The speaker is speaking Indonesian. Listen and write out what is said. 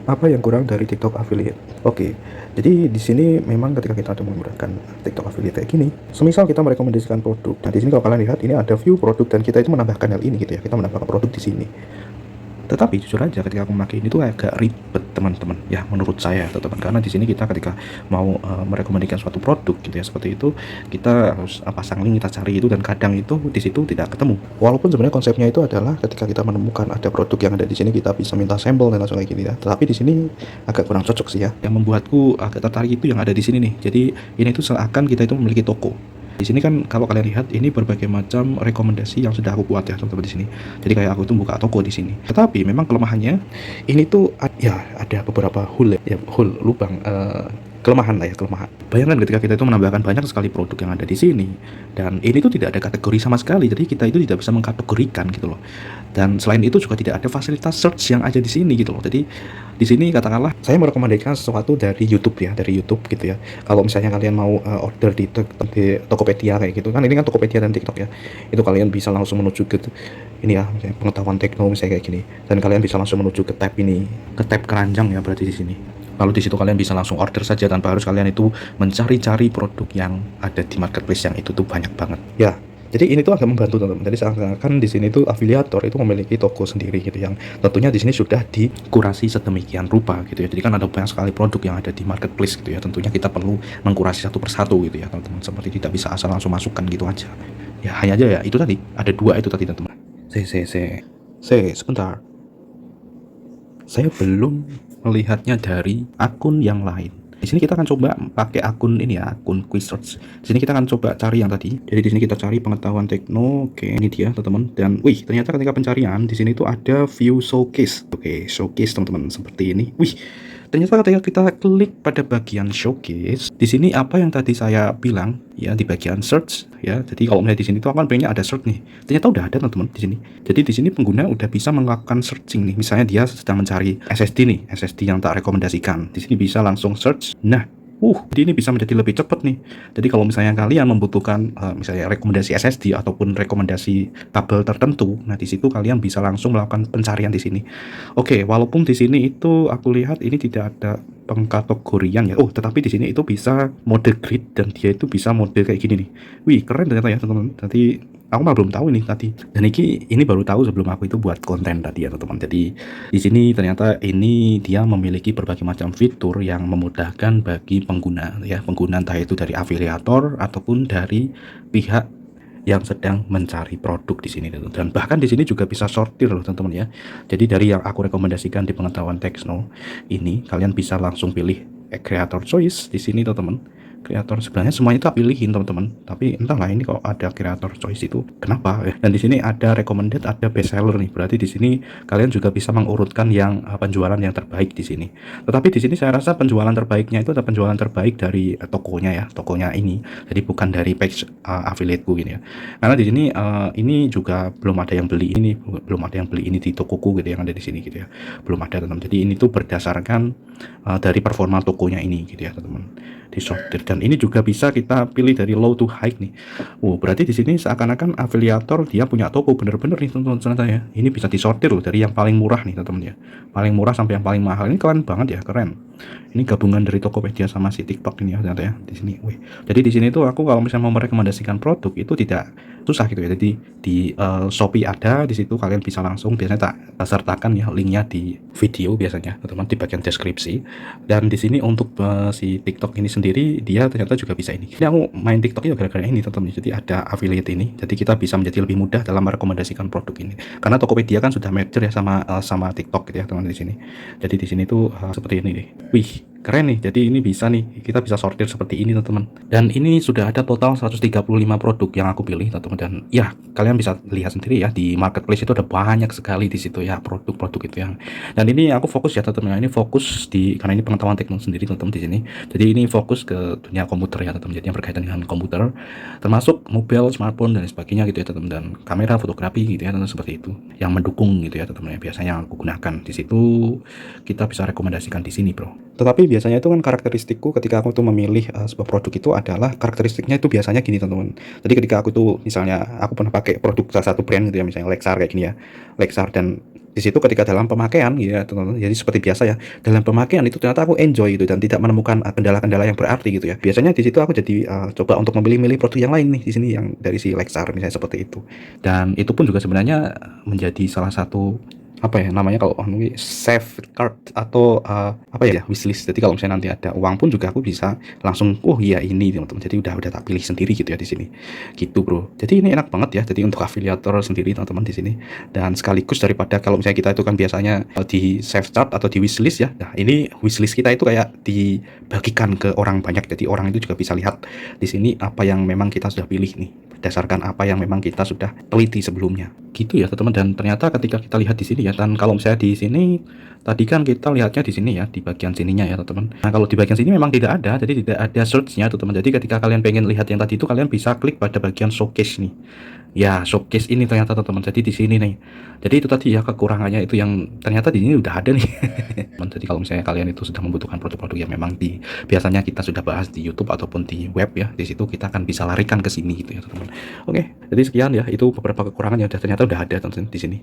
Apa yang kurang dari TikTok affiliate? Oke, jadi di sini memang ketika kita ada menggunakan TikTok affiliate kayak gini, semisal kita merekomendasikan produk. Nah, di sini kalau kalian lihat ini ada view produk dan kita itu menambahkan hal ini gitu ya. Kita menambahkan produk di sini. Tetapi jujur aja ketika aku memakai ini tuh agak ribet teman-teman ya, menurut saya teman-teman, karena di sini kita ketika mau merekomendasikan suatu produk gitu ya seperti itu, kita harus pasang link, kita cari itu, dan kadang itu di situ tidak ketemu. Walaupun sebenarnya konsepnya itu adalah ketika kita menemukan ada produk yang ada di sini kita bisa minta sampel dan langsung kayak gini ya. Tetapi di sini agak kurang cocok sih ya. Yang membuatku agak tertarik itu yang ada di sini nih. Jadi ini tuh seakan kita itu memiliki toko. Di sini kan kalau kalian lihat ini berbagai macam rekomendasi yang sudah aku buat ya teman-teman di sini. Jadi kayak aku tuh buka toko di sini. Tetapi memang kelemahannya ini tuh ya ada beberapa hole ya, hole lubang, kelemahan lah ya, kelemahan. Bayangkan ketika kita itu menambahkan banyak sekali produk yang ada di sini dan ini tuh tidak ada kategori sama sekali. Jadi kita itu tidak bisa mengkategorikan gitu loh. Dan selain itu juga tidak ada fasilitas search yang ada di sini gitu loh. Jadi di sini katakanlah saya merekomendasikan sesuatu dari YouTube ya, dari YouTube gitu ya. Kalau misalnya kalian mau order di Tokopedia kayak gitu kan, ini kan Tokopedia dan TikTok ya. Itu kalian bisa langsung menuju ke ini ya, misalnya pengetahuan tekno misalnya kayak gini. Dan kalian bisa langsung menuju ke tab ini, ke tab keranjang ya berarti di sini. Lalu di situ kalian bisa langsung order saja tanpa harus kalian itu mencari-cari produk yang ada di marketplace yang itu tuh banyak banget. Ya, jadi ini tuh agak membantu teman-teman. Jadi seakan-akan di sini tuh afiliator itu memiliki toko sendiri gitu yang tentunya di sini sudah dikurasi sedemikian rupa gitu ya. Jadi kan ada banyak sekali produk yang ada di marketplace gitu ya. Tentunya kita perlu mengkurasi satu persatu gitu ya teman-teman. Seperti tidak bisa asal langsung masukkan gitu aja. Ya hanya aja ya itu tadi ada dua itu tadi teman-teman. Sebentar. Saya belum melihatnya dari akun yang lain. Di sini kita akan coba pakai akun ini ya, akun Quizsearch. Di sini kita akan coba cari yang tadi. Jadi di sini kita cari pengetahuan tekno. Oke, ini dia teman-teman. Dan wih, ternyata ketika pencarian di sini tuh ada view showcase. Oke, showcase teman-teman seperti ini. Wih, ternyata ketika kita klik pada bagian showcase, di sini apa yang tadi saya bilang ya di bagian search ya. Jadi kalau misalnya di sini tuh aku kan pengennya ada search nih. Ternyata udah ada teman-teman di sini. Jadi di sini pengguna udah bisa melakukan searching nih. Misalnya dia sedang mencari SSD nih, SSD yang tak rekomendasikan. Di sini bisa langsung search. Nah, jadi ini bisa menjadi lebih cepat nih. Jadi kalau misalnya kalian membutuhkan misalnya rekomendasi SSD ataupun rekomendasi kabel tertentu, nah di situ kalian bisa langsung melakukan pencarian di sini. Oke, walaupun di sini itu aku lihat ini tidak ada pengkategorian ya. Oh, tetapi di sini itu bisa mode grid dan dia itu bisa mode kayak gini nih. Wih, keren ternyata ya teman-teman. Tadi aku malah belum tahu ini tadi. Dan ini baru tahu sebelum aku itu buat konten tadi ya teman-teman. Jadi di sini ternyata ini dia memiliki berbagai macam fitur yang memudahkan bagi pengguna ya, pengguna entah itu dari afiliator ataupun dari pihak yang sedang mencari produk di sini dan bahkan di sini juga bisa sortir loh teman-teman ya. Jadi dari yang aku rekomendasikan di pengetahuan tekno ini kalian bisa langsung pilih creator choice di sini teman-teman. Kreator sebenarnya semuanya itu pilihin teman-teman, tapi entahlah ini kok ada kreator choice itu kenapa ya. Dan di sini ada recommended, ada best seller nih, berarti di sini kalian juga bisa mengurutkan yang penjualan yang terbaik di sini. Tetapi di sini saya rasa penjualan terbaiknya itu ada penjualan terbaik dari tokonya ya, tokonya ini, jadi bukan dari page affiliateku gini ya. Karena di sini ini juga belum ada yang beli ini, belum ada yang beli ini di tokoku gitu yang ada di sini gitu ya, belum ada teman. Jadi ini tuh berdasarkan dari performa tokonya ini gitu ya teman-teman, disortir. Dan ini juga bisa kita pilih dari low to high nih. Berarti di sini seakan-akan afiliator dia punya toko bener-bener nih teman-teman ternyata ya. Ini bisa disortir loh dari yang paling murah nih teman-teman ya, paling murah sampai yang paling mahal. Ini keren banget ya, keren. Ini gabungan dari Tokopedia sama si TikTok ini ya ternyata ya di sini. Jadi di sini tuh aku kalau misalnya mau merekomendasikan produk itu tidak susah gitu ya. Jadi di Shopee ada di situ, kalian bisa langsung, biasanya tak sertakan ya linknya di video biasanya teman-teman di bagian deskripsi. Dan di sini untuk si TikTok ini sendiri dia ternyata juga bisa ini. Ini aku main TikTok ya gara-gara ini teman-teman. Jadi ada affiliate ini. Jadi kita bisa menjadi lebih mudah dalam merekomendasikan produk ini. Karena Tokopedia kan sudah merger ya sama TikTok gitu ya teman-teman di sini. Jadi di sini tuh seperti ini nih. Wih, keren nih. Jadi ini bisa nih, kita bisa sortir seperti ini teman-teman. Dan ini sudah ada total 135 produk yang aku pilih teman-teman. Dan ya kalian bisa lihat sendiri ya di marketplace itu ada banyak sekali di situ ya produk-produk itu yang. Dan ini aku fokus ya teman-teman. Ini fokus karena ini pengetahuan teknologi sendiri teman-teman di sini. Jadi ini fokus ke dunia komputer ya teman-teman. Jadi yang berkaitan dengan komputer, termasuk mobile, smartphone dan sebagainya gitu ya teman-teman. Dan kamera, fotografi gitu ya teman-teman, seperti itu. Yang mendukung gitu ya teman-teman. Biasanya yang aku gunakan di situ kita bisa rekomendasikan di sini bro. Tetapi biasanya itu kan karakteristikku ketika aku tuh memilih sebuah produk itu adalah karakteristiknya itu biasanya gini teman-teman. Jadi ketika aku tuh misalnya aku pernah pakai produk salah satu brand gitu ya, misalnya Lexar kayak gini ya, Lexar, dan Di situ ketika dalam pemakaian ya teman-teman, jadi seperti biasa ya, dalam pemakaian itu ternyata aku enjoy itu dan tidak menemukan kendala-kendala yang berarti gitu ya. Biasanya di situ aku jadi coba untuk memilih-milih produk yang lain nih di sini yang dari si Lexar misalnya seperti itu. Dan itu pun juga sebenarnya menjadi salah satu apa ya namanya kalau save card atau apa ya wishlist. Jadi kalau misalnya nanti ada uang pun juga aku bisa langsung oh iya ini teman-teman. Jadi udah tak pilih sendiri gitu ya di sini. Gitu, Bro. Jadi ini enak banget ya. Jadi untuk afiliator sendiri teman-teman di sini. Dan sekaligus daripada kalau misalnya kita itu kan biasanya di save chart atau di wishlist ya. Nah, ini wishlist kita itu kayak dibagikan ke orang banyak. Jadi orang itu juga bisa lihat di sini apa yang memang kita sudah pilih nih berdasarkan apa yang memang kita sudah teliti sebelumnya. Gitu ya, teman-teman. Dan ternyata ketika kita lihat di sini ya, dan kalau misalnya di sini tadi kan kita lihatnya di sini ya, di bagian sininya ya, teman-teman. Nah, kalau di bagian sini memang tidak ada, jadi tidak ada search-nya, teman-teman. Jadi ketika kalian pengen lihat yang tadi itu kalian bisa klik pada bagian showcase nih. Ya, showcase ini ternyata teman-teman. Jadi di sini nih. Jadi itu tadi ya kekurangannya itu yang ternyata di sini udah ada nih. Jadi kalau misalnya kalian itu sudah membutuhkan produk-produk yang memang biasanya kita sudah bahas di YouTube ataupun di web ya, di situ kita akan bisa larikan ke sini gitu ya, teman-teman. Oke, jadi sekian ya, itu beberapa kekurangan yang ternyata udah ada teman-teman di sini.